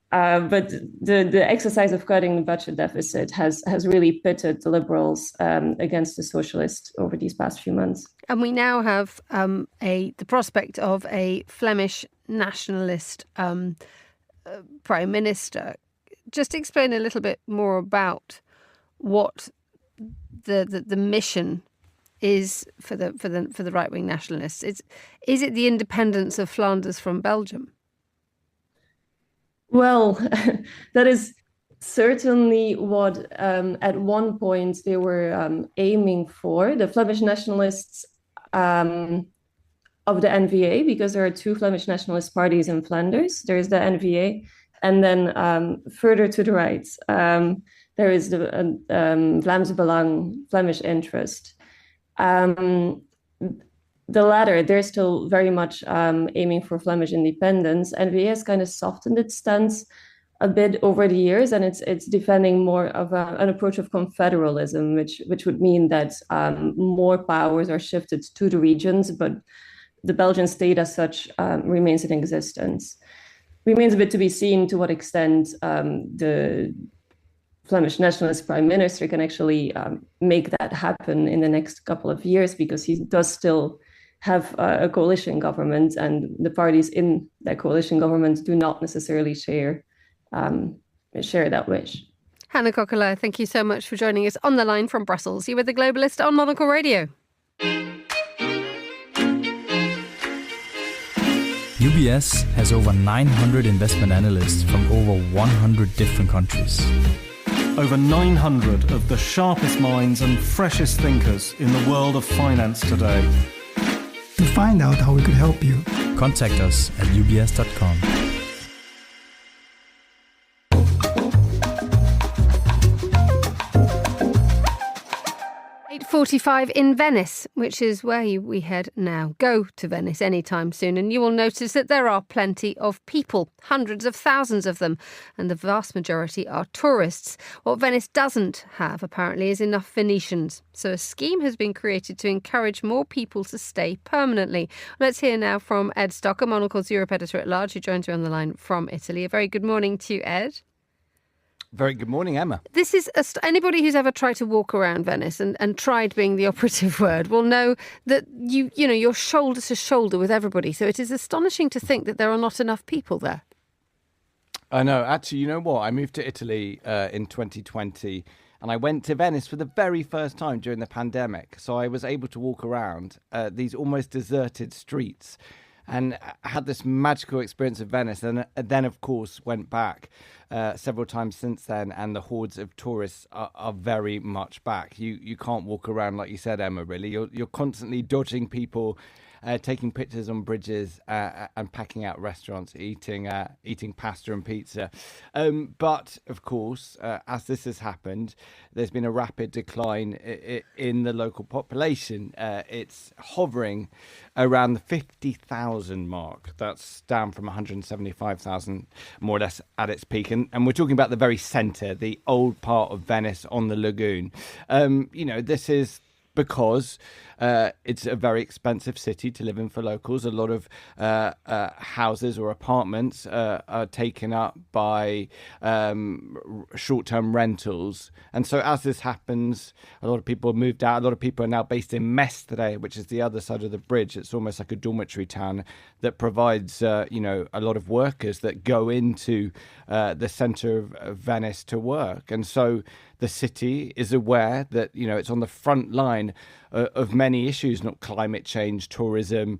But the exercise of cutting the budget deficit has really pitted the Liberals against the Socialists over these past few months. And we now have the prospect of a Flemish nationalist Prime Minister. Just explain a little bit more about what the mission is for the right-wing nationalists. Is it the independence of Flanders from Belgium? Well, that is certainly what at one point they were aiming for. The Flemish nationalists of the N-VA, because there are 2 Flemish nationalist parties in Flanders. There is the N-VA, and then further to the right, there is the Vlaams Belang, Flemish Interest. the latter, they're still very much aiming for Flemish independence. NVA has kind of softened its stance a bit over the years, and it's defending more of an approach of confederalism, which would mean that more powers are shifted to the regions, but the Belgian state as such remains in existence. Remains a bit to be seen to what extent the Flemish nationalist prime minister can actually make that happen in the next couple of years, because he does still have a coalition government, and the parties in that coalition government do not necessarily share that wish. Hannah Kokela, thank you so much for joining us on the line from Brussels. You were the Globalist on Monocle Radio. UBS has over 900 investment analysts from over 100 different countries. Over 900 of the sharpest minds and freshest thinkers in the world of finance today. To find out how we could help you, contact us at ubs.com. 8:45 in Venice, which is where we head now. Go to Venice anytime soon and you will notice that there are plenty of people, hundreds of thousands of them, and the vast majority are tourists. What Venice doesn't have, apparently, is enough Venetians. So a scheme has been created to encourage more people to stay permanently. Let's hear now from Ed Stocker, Monocle's Europe editor-at-large, who joins me on the line from Italy. A very good morning to you, Ed. Very good morning, Emma. This is anybody who's ever tried to walk around Venice and tried being the operative word will know that you're shoulder to shoulder with everybody. So it is astonishing to think that there are not enough people there. I know. Actually, you know what? I moved to Italy in 2020 and I went to Venice for the very first time during the pandemic. So I was able to walk around these almost deserted streets and I had this magical experience of Venice. And then, of course, went back several times since then, and the hordes of tourists are very much back. You can't walk around, like you said, Emma, really. You're constantly dodging people, taking pictures on bridges and packing out restaurants, eating pasta and pizza. But, of course, as this has happened, there's been a rapid decline in the local population. It's hovering around the 50,000 mark. That's down from 175,000, more or less, at its peak. And we're talking about the very centre, the old part of Venice on the lagoon. This is because it's a very expensive city to live in for locals. A lot of houses or apartments are taken up by short-term rentals. And so as this happens, a lot of people have moved out. A lot of people are now based in Mestre, which is the other side of the bridge. It's almost like a dormitory town that provides, a lot of workers that go into the centre of Venice to work. And so the city is aware that, it's on the front line of many issues, not climate change, tourism,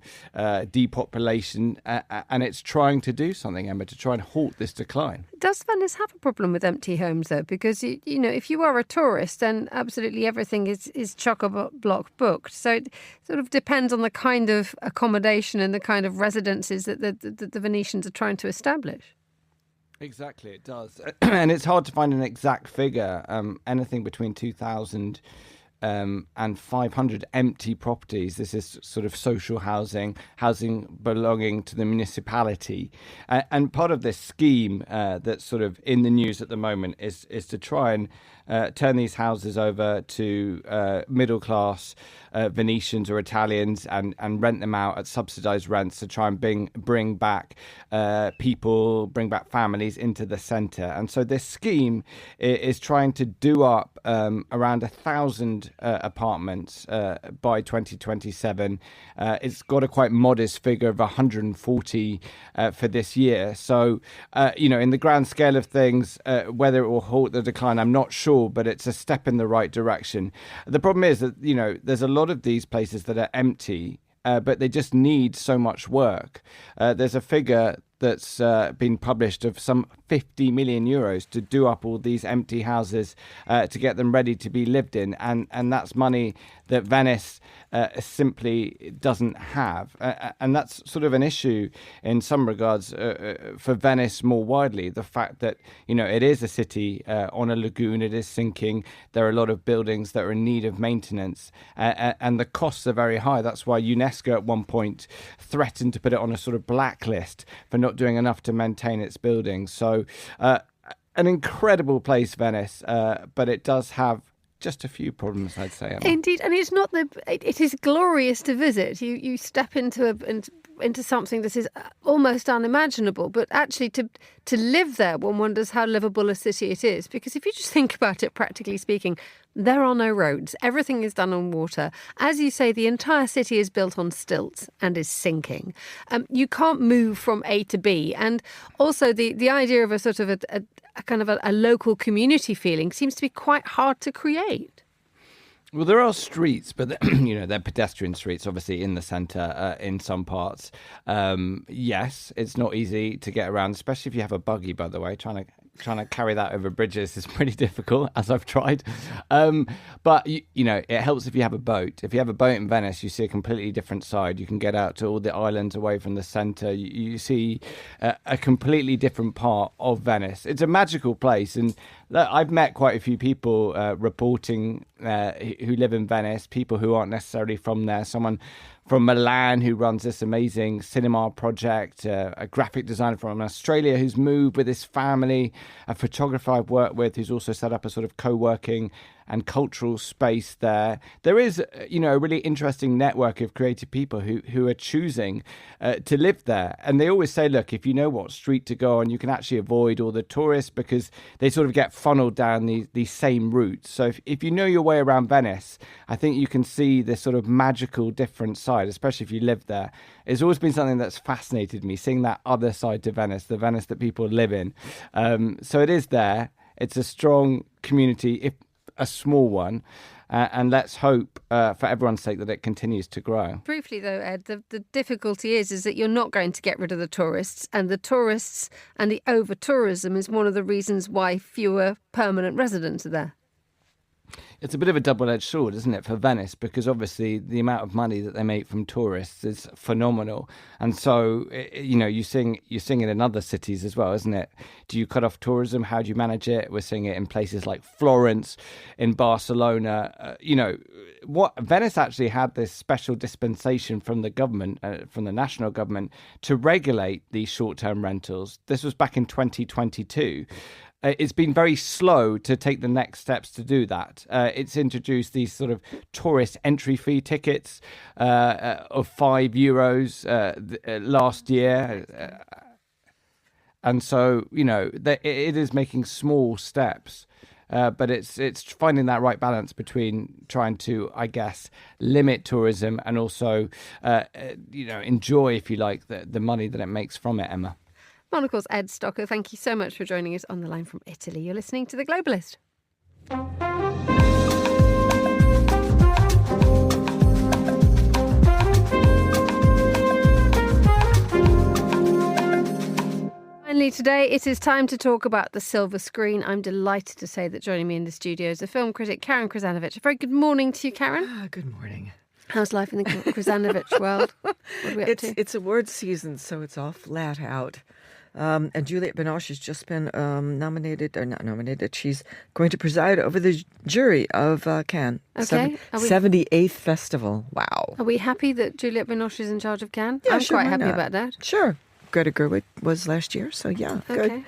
depopulation, and it's trying to do something, Emma, to try and halt this decline. Does Venice have a problem with empty homes, though? Because, if you are a tourist, then absolutely everything is chock-a-block booked. So it sort of depends on the kind of accommodation and the kind of residences that the Venetians are trying to establish. Exactly, it does. And it's hard to find an exact figure. Anything between 2,000 and 500 empty properties. This is sort of social housing belonging to the municipality. And part of this scheme that's sort of in the news at the moment is to try and turn these houses over to middle-class Venetians or Italians and rent them out at subsidised rents to try and bring back people, bring back families into the centre. And so this scheme is trying to do up around 1,000 apartments by 2027. It's got a quite modest figure of 140 for this year. So, in the grand scale of things, whether it will halt the decline, I'm not sure, but it's a step in the right direction. The problem is that, there's a lot of these places that are empty, but they just need so much work. There's a figure that's been published of some 50 million euros to do up all these empty houses to get them ready to be lived in. And that's money that Venice simply doesn't have. And that's sort of an issue in some regards for Venice more widely. The fact that, it is a city on a lagoon, it is sinking. There are a lot of buildings that are in need of maintenance and the costs are very high. That's why UNESCO at one point threatened to put it on a sort of blacklist for not doing enough to maintain its buildings. So an incredible place, Venice, but it does have just a few problems, I'd say, Emma. Indeed, and it's not it is glorious to visit. You step into something that is almost unimaginable, but actually to live there, one wonders how livable a city it is. Because if you just think about it, practically speaking, there are no roads. Everything is done on water. As you say, the entire city is built on stilts and is sinking. You can't move from A to B. And also the idea of a sort of a kind of a local community feeling seems to be quite hard to create. Well, there are streets, but they're pedestrian streets, obviously, in the centre in some parts. Yes, it's not easy to get around, especially if you have a buggy, by the way. Trying to carry that over bridges is pretty difficult, as I've tried. But, it helps if you have a boat. If you have a boat in Venice, you see a completely different side. You can get out to all the islands away from the centre. You see a completely different part of Venice. It's a magical place. And I've met quite a few people reporting who live in Venice, people who aren't necessarily from there. Someone from Milan who runs this amazing cinema project, a graphic designer from Australia who's moved with his family, a photographer I've worked with who's also set up a sort of co-working and cultural space there. There is, a really interesting network of creative people who are choosing to live there. And they always say, look, if you know what street to go on, you can actually avoid all the tourists because they sort of get funneled down these same routes. So if you know your way around Venice, I think you can see this sort of magical different side, especially if you live there. It's always been something that's fascinated me, seeing that other side to Venice, the Venice that people live in. So it is there. It's a strong community, if a small one, and let's hope for everyone's sake that it continues to grow. Briefly though, Ed, the difficulty is that you're not going to get rid of the tourists, and the tourists and the over-tourism is one of the reasons why fewer permanent residents are there. It's a bit of a double-edged sword, isn't it, for Venice? Because obviously the amount of money that they make from tourists is phenomenal. And so, you're seeing it in other cities as well, isn't it? Do you cut off tourism? How do you manage it? We're seeing it in places like Florence, in Barcelona. Venice actually had this special dispensation from the government, from the national government, to regulate these short-term rentals. This was back in 2022. It's been very slow to take the next steps to do that. It's introduced these sort of tourist entry fee tickets of €5 last year. And so, it is making small steps. But it's finding that right balance between trying to, I guess, limit tourism and also, enjoy, if you like, the money that it makes from it, Emma. Monocle's Ed Stocker, thank you so much for joining us on the line from Italy. You're listening to The Globalist. Finally today, it is time to talk about the silver screen. I'm delighted to say that joining me in the studio is a film critic, Karen Krizanovich. A very good morning to you, Karen. Good morning. How's life in the Krizanovich world? What are we up to? It's award season, so it's all flat out. And Juliette Binoche has just been she's going to preside over the jury of Cannes. Okay. 78th Festival. Wow. Are we happy that Juliette Binoche is in charge of Cannes? Yeah, I'm sure, quite why happy not? about that. Sure. Greta Gerwig was last year, so yeah, good. Okay.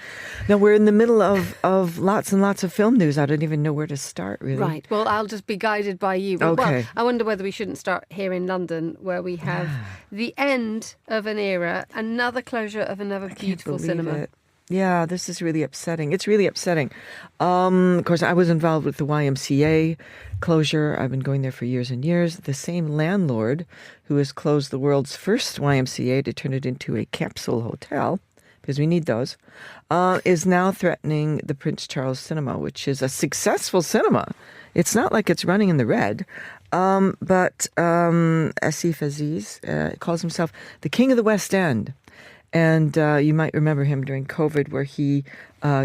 Now we're in the middle of lots and lots of film news. I don't even know where to start, really. Right. Well, I'll just be guided by you. Okay. Well, I wonder whether we shouldn't start here in London, where we have the end of an era, another closure of another beautiful cinema. It. Yeah, this is really upsetting. It's really upsetting. Of course, I was involved with the YMCA closure. I've been going there for years and years. The same landlord who has closed the world's first YMCA to turn it into a capsule hotel, because we need those, is now threatening the Prince Charles Cinema, which is a successful cinema. It's not like it's running in the red. But Asif Aziz calls himself the king of the West End. And you might remember him during COVID, where he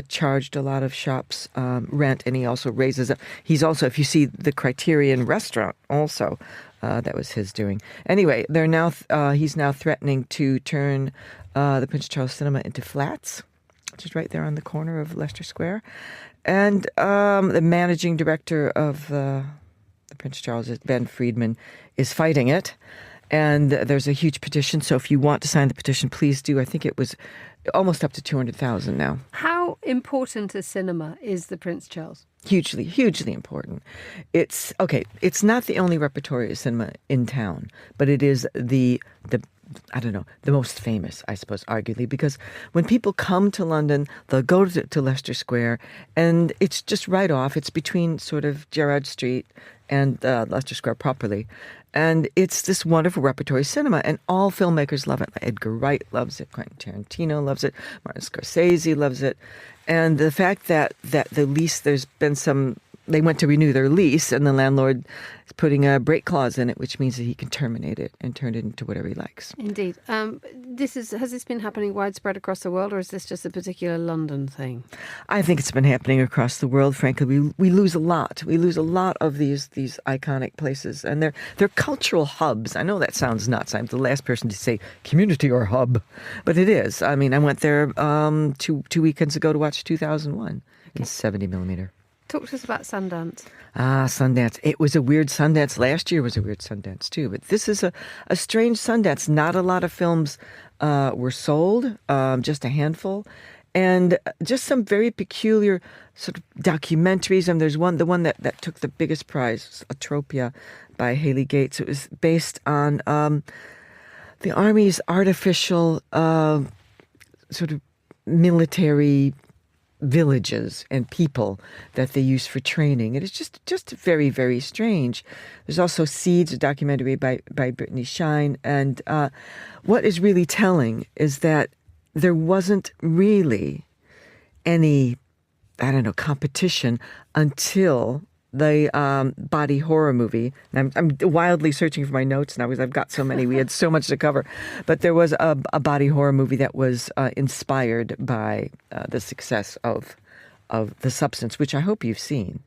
charged a lot of shops rent, and he also raises up. He's also, if you see the Criterion restaurant, also that was his doing. Anyway, they're now he's now threatening to turn the Prince Charles Cinema into flats, which is right there on the corner of Leicester Square. And the managing director of the Prince Charles, Ben Friedman, is fighting it. And there's a huge petition. So if you want to sign the petition, please do. I think it was almost up to 200,000 now. How important a cinema is the Prince Charles? Hugely, hugely important. It's not the only repertory cinema in town, but it is the most famous, I suppose, arguably, because when people come to London, they'll go to Leicester Square, and it's just right off. It's between sort of Gerrard Street and Leicester Square properly. And it's this wonderful repertory cinema, and all filmmakers love it. Edgar Wright loves it, Quentin Tarantino loves it, Martin Scorsese loves it. And the fact that the lease, there's been they went to renew their lease, and the landlord is putting a break clause in it, which means that he can terminate it and turn it into whatever he likes. Indeed. Has this been happening widespread across the world, or is this just a particular London thing? I think it's been happening across the world. Frankly, we lose a lot. We lose a lot of these iconic places, and they're cultural hubs. I know that sounds nuts. I'm the last person to say community or hub, but it is. I mean, I went there 2 weekends ago to watch 2001 in 70 millimeter. Talk to us about Sundance. Sundance. It was a weird Sundance. Last year was a weird Sundance, too. But this is a strange Sundance. Not a lot of films were sold, just a handful. And just some very peculiar sort of documentaries. And there's the one that took the biggest prize, Atropia by Haley Gates. It was based on the Army's artificial sort of military villages and people that they use for training. It is just very, very strange. There's also Seeds, a documentary by Brittany Shine. And what is really telling is that there wasn't really any, competition until the body horror movie. And I'm wildly searching for my notes now because I've got so many. We had so much to cover. But there was a body horror movie that was inspired by the success of The Substance, which I hope you've seen.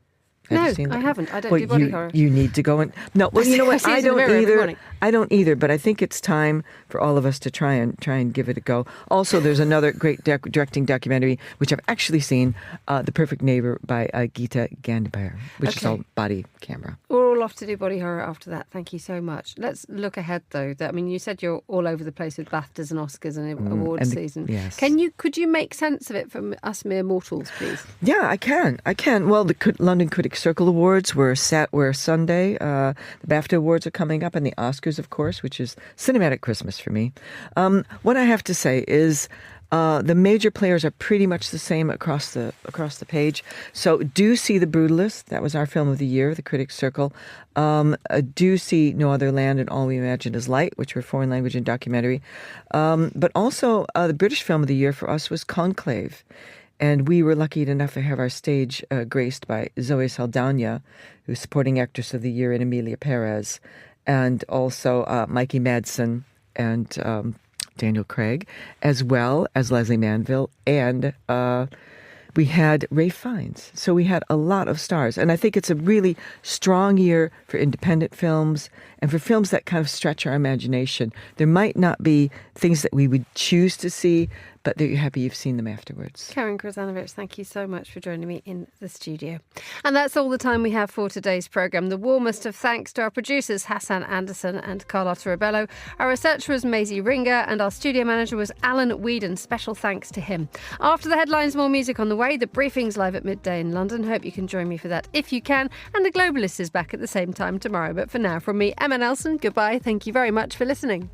Have you seen that? I haven't. I don't do body horror. You need to go and... No, well, you know what? I don't either. I don't either, but I think it's time for all of us to try and give it a go. Also, there's another great directing documentary, which I've actually seen, The Perfect Neighbor by Geeta Gandhir, which is all body camera. We're all off to do body horror after that. Thank you so much. Let's look ahead, though. You said you're all over the place with BAFTAs and Oscars and awards season. Yes. Could you make sense of it for us mere mortals, please? Yeah, I can. Well, the London Critics Circle Awards were Sunday. The BAFTA Awards are coming up, and the Oscars, of course, which is cinematic Christmas for me. What I have to say is the major players are pretty much the same across the page. So do see The Brutalist. That was our film of the year, the Critics Circle. Do see No Other Land and All We Imagine Is Light, which were foreign language and documentary. But also the British film of the year for us was Conclave. And we were lucky enough to have our stage graced by Zoe Saldana, who's supporting actress of the year in Emilia Perez, and also Mikey Madsen and Daniel Craig, as well as Leslie Manville, and we had Ralph Fiennes. So we had a lot of stars. And I think it's a really strong year for independent films and for films that kind of stretch our imagination. There might not be things that we would choose to see, but you're happy you've seen them afterwards. Karen Krizanovich, thank you so much for joining me in the studio. And that's all the time we have for today's programme. The warmest of thanks to our producers, Hassan Anderson and Carlotta Rebello. Our researcher was Maisie Ringer, and our studio manager was Alan Whedon. Special thanks to him. After the headlines, more music on the way. The briefing's live at midday in London. Hope you can join me for that if you can. And The Globalist is back at the same time tomorrow. But for now, from me, Emma Nelson, goodbye. Thank you very much for listening.